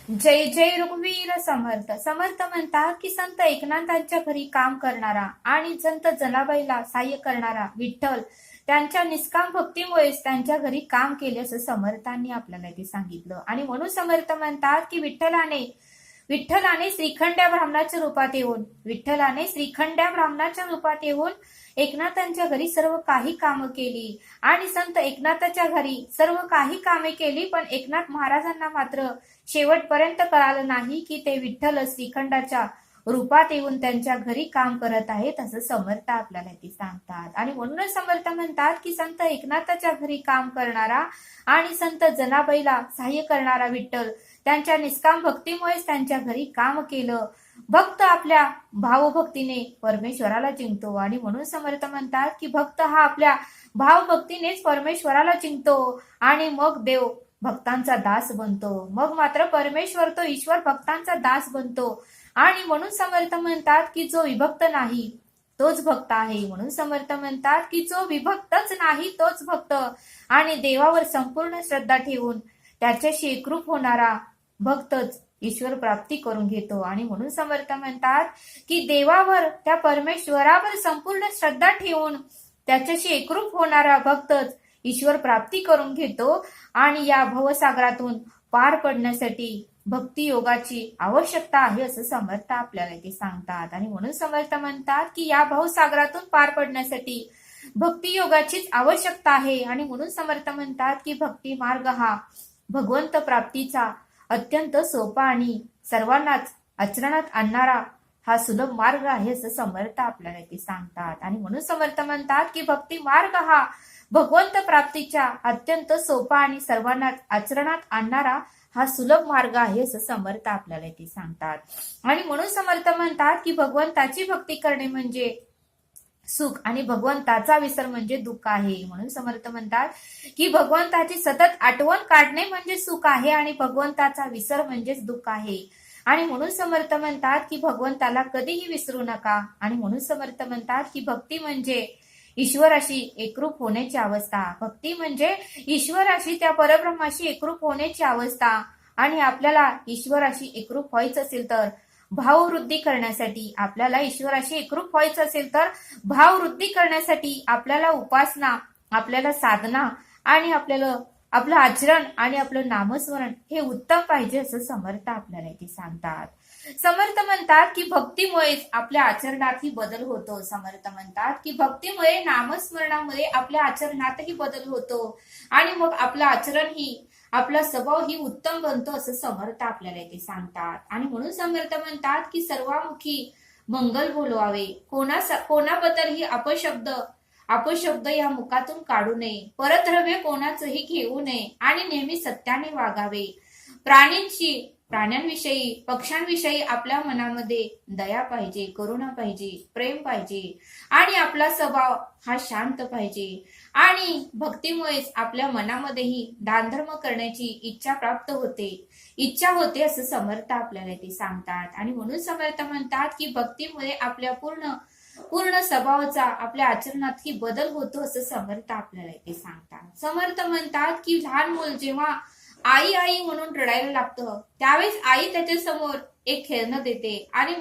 जय जय रघुवीर समर्थ. समर्थ म्हणतात की संत एकनाथांच्या घरी काम करणारा आणि संत जनाबाईला सहाय्य करणारा विठ्ठल त्यांच्या निष्काम भक्तीमुळेच त्यांच्या घरी काम केले असं समर्थांनी आपल्याला ते सांगितलं. आणि म्हणून समर्थ म्हणतात की विठ्ठलाने श्रीखंड्या ब्राह्मणाच्या रूपात येऊन एकनाथांच्या घरी सर्व काही कामं केली. आणि संत एकनाथाच्या घरी सर्व काही कामे केली, पण एकनाथ महाराजांना मात्र शेवटपर्यंत कळालं नाही की ते विठ्ठल श्रीखंडाच्या रूपात येऊन त्यांच्या घरी काम करत आहेत असं समर्थ आपल्याला ते सांगतात. आणि म्हणूनच समर्थ म्हणतात की संत एकनाथाच्या घरी काम करणारा आणि संत जनाबाईला सहाय्य करणारा विठ्ठल त्यांच्या निष्काम भक्तीमुळेच त्यांच्या घरी काम केलं. भक्त आपल्या भावभक्तीने परमेश्वराला जिंकतो. आणि म्हणून समर्थ म्हणतात की भक्त हा आपल्या भावभक्तीनेच परमेश्वराला जिंकतो आणि मग देव भक्तांचा दास बनतो. मग मात्र परमेश्वर तो ईश्वर भक्तांचा दास बनतो. आणि म्हणून समर्थ म्हणतात की जो विभक्त नाही तोच भक्त आहे. म्हणून समर्थ म्हणतात की जो विभक्तच नाही तोच भक्त आणि देवावर संपूर्ण श्रद्धा ठेवून त्याच्याशी एकरूप होणारा भक्तच ईश्वर प्राप्ती करून घेतो. आणि म्हणून समर्थ म्हणतात की देवावर त्या परमेश्वरावर संपूर्ण श्रद्धा ठेवून त्याच्याशी एकरूप होणारा भक्तच ईश्वर प्राप्ती करून घेतो. आणि या भवसागरातून पार पडण्यासाठी भक्ती योगाची आवश्यकता आहे असं समर्थ आपल्याला ते सांगतात. आणि म्हणून समर्थ म्हणतात की या भवसागरातून पार पडण्यासाठी भक्ती योगाचीच आवश्यकता आहे. आणि म्हणून समर्थ म्हणतात की भक्ती मार्ग हा भगवंत प्राप्तीचा अत्यंत सोपा आणि सर्वांनाच आचरणात आणणारा हा सुलभ मार्ग आहे असं समर्थ आपल्याला ते सांगतात. आणि म्हणून समर्थ म्हणतात की भक्ती मार्ग हा भगवंत प्राप्तीचा अत्यंत सोपा आणि सर्वांनाच आचरणात आणणारा हा सुलभ मार्ग आहे असं समर्थ आपल्याला ते सांगतात. आणि म्हणून समर्थ म्हणतात की भगवंताची भक्ती करणे म्हणजे सुख आणि भगवंताचा विसर म्हणजे दुःख आहे. म्हणून समर्थ म्हणतात की भगवंताची सतत आठवण काढणे म्हणजे सुख आहे आणि भगवंताचा विसर म्हणजेच दुःख आहे. आणि म्हणून समर्थ म्हणतात की भगवंताला कधीही विसरू नका. आणि म्हणून समर्थ म्हणतात की भक्ती म्हणजे ईश्वराशी एकरूप होण्याची अवस्था. भक्ती म्हणजे ईश्वराशी त्या परब्रह्माशी एकरूप होण्याची अवस्था. आणि आपल्याला ईश्वराशी एकरूप व्हायचं असेल तर भाववृद्धी करण्यासाठी आपल्याला उपासना, आपल्याला साधना आणि आपलं आचरण आणि आपलं नामस्मरण हे उत्तम पाहिजे असं समर्थ आपल्याला ते सांगतात. समर्थ म्हणतात की भक्तीमुळेच आपल्या आचरणातही बदल होतो. समर्थ म्हणतात की भक्तीमुळे नामस्मरणामुळे आपल्या आचरणातही बदल होतो आणि मग आपलं आचरण ही आपला स्वभाव ही उत्तम बनतो असं समर्थ आपल्याला ते सांगतात. आणि म्हणून समर्थ म्हणतात की सर्वामुखी मंगल बोलवावे, कोणाबद्दल ही अपशब्द या मुखातून काढू नये, परद्रव्य कोणाचंही घेऊ नये आणि नेहमी सत्याने वागावे. प्राण्यांविषयी, पक्ष्यांविषयी आपल्या मनामध्ये दया पाहिजे, करुणा पाहिजे, प्रेम पाहिजे आणि आपला स्वभाव हा शांत पाहिजे. आणि भक्तीमुळेच आपल्या मनामध्येही दानधर्म करण्याची इच्छा होते असं समर्थ आपल्याला ते सांगतात. आणि म्हणून समर्थ म्हणतात की भक्तीमुळे आपल्या पूर्ण स्वभावाचा आपल्या आचरणातही बदल होतो असं समर्थ आपल्याला ते सांगतात. समर्थ म्हणतात की लहान मूल जेव्हा आई आई म्हणून रडायला लागतं त्यावेळेस आई त्याच्या समोर एक खेळणं देते आणि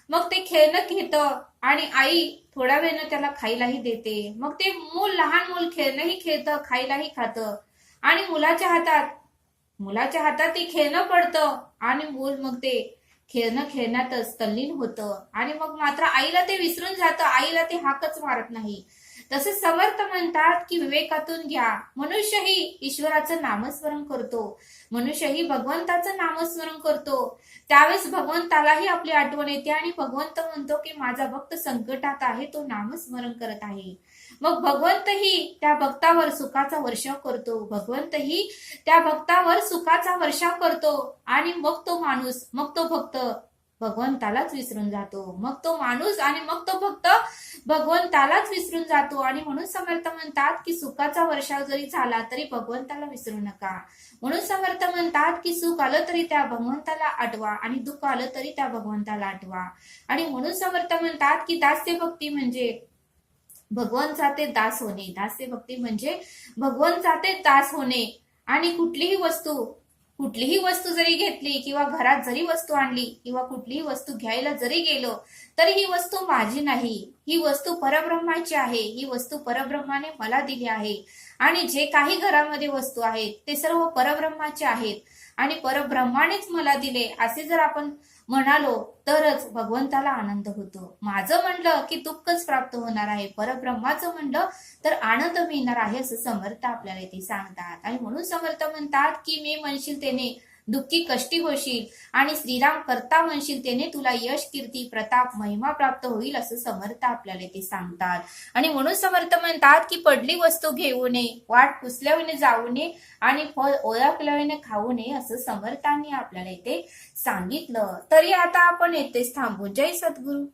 मग ते खेळणं घेतं आणि आई थोड्या वेळानं त्याला खायलाही देते. मग ते लहान मूल खेळणंही खेळतं, खायलाही खातं आणि मुलाच्या हातात ते खेळणं पडतं आणि मूल मग ते खेळणं खेळण्यातच तल्लीन होतं आणि मग मात्र आईला ते विसरून जातं, आईला ते हाकच मारत नाही. तसेच समर्थ म्हणतात की विवेकातून घ्या. मनुष्यही ईश्वराचं नामस्मरण करतो, मनुष्यही भगवंताचं नामस्मरण करतो. त्यावेळेस भगवंतालाही आपली आठवण येते आणि भगवंत म्हणतो की माझा भक्त संकटात आहे, तो नामस्मरण करत आहे. मग भगवंतही त्या भक्तावर सुखाचा वर्षाव करतो आणि मग तो भक्त भगवंतालाच विसरून जातो. मग तो माणूस आणि मग तो भक्त भगवंतालाच विसरून जातो. आणि म्हणून समर्थ म्हणतात की सुखाचा वर्षाव जरी झाला तरी भगवंताला विसरू नका. म्हणून समर्थ म्हणतात की सुख आलं तरी त्या भगवंताला आठवा आणि दुःख आलं तरी त्या भगवंताला आठवा. आणि म्हणून समर्थ म्हणतात की दास्य भक्ती म्हणजे भगवंताचा ते दास होणे. दास्य भक्ती म्हणजे भगवंताचा ते दास होणे आणि कुठलीही वस्तू कुठलीही वस्तू जरी घेतली किंवा घरात जरी वस्तू आणली किंवा कुठलीही वस्तू घ्यायला जरी गेलो तरी ही वस्तू माझी नाही, ही वस्तू परब्रह्माची आहे, ही वस्तू परब्रह्माने मला दिली आहे. आणि जे काही घरामध्ये वस्तू आहेत ते सर्व परब्रह्माचे आहेत आणि परब्रह्मानेच मला दिले असे जर आपण म्हणालो तरच भगवंताला आनंद होतो. माझं म्हणलं की दुःखच प्राप्त होणार आहे, परब्रह्माचं म्हणलं तर आनंद मिळणार आहे असं समर्थ आपल्याला इथे सांगतात. आणि म्हणून समर्थ म्हणतात की मी म्हणशील तेने दुःखी कष्टी होशील आणि श्रीराम करता म्हणशील तेने तुला यश कीर्ती प्रताप महिमा प्राप्त होईल असं समर्थ आपल्याला इथे सांगतात. आणि म्हणून समर्थ म्हणतात की पडली वस्तू घेऊ नये, वाट पुसल्याने जाऊ नये आणि फळ ओळखल्याने खाऊ नये असं समर्थांनी आपल्याला इथे सांगितलं. तरी आता आपण येथेच थांबू. जय सद्गुरू.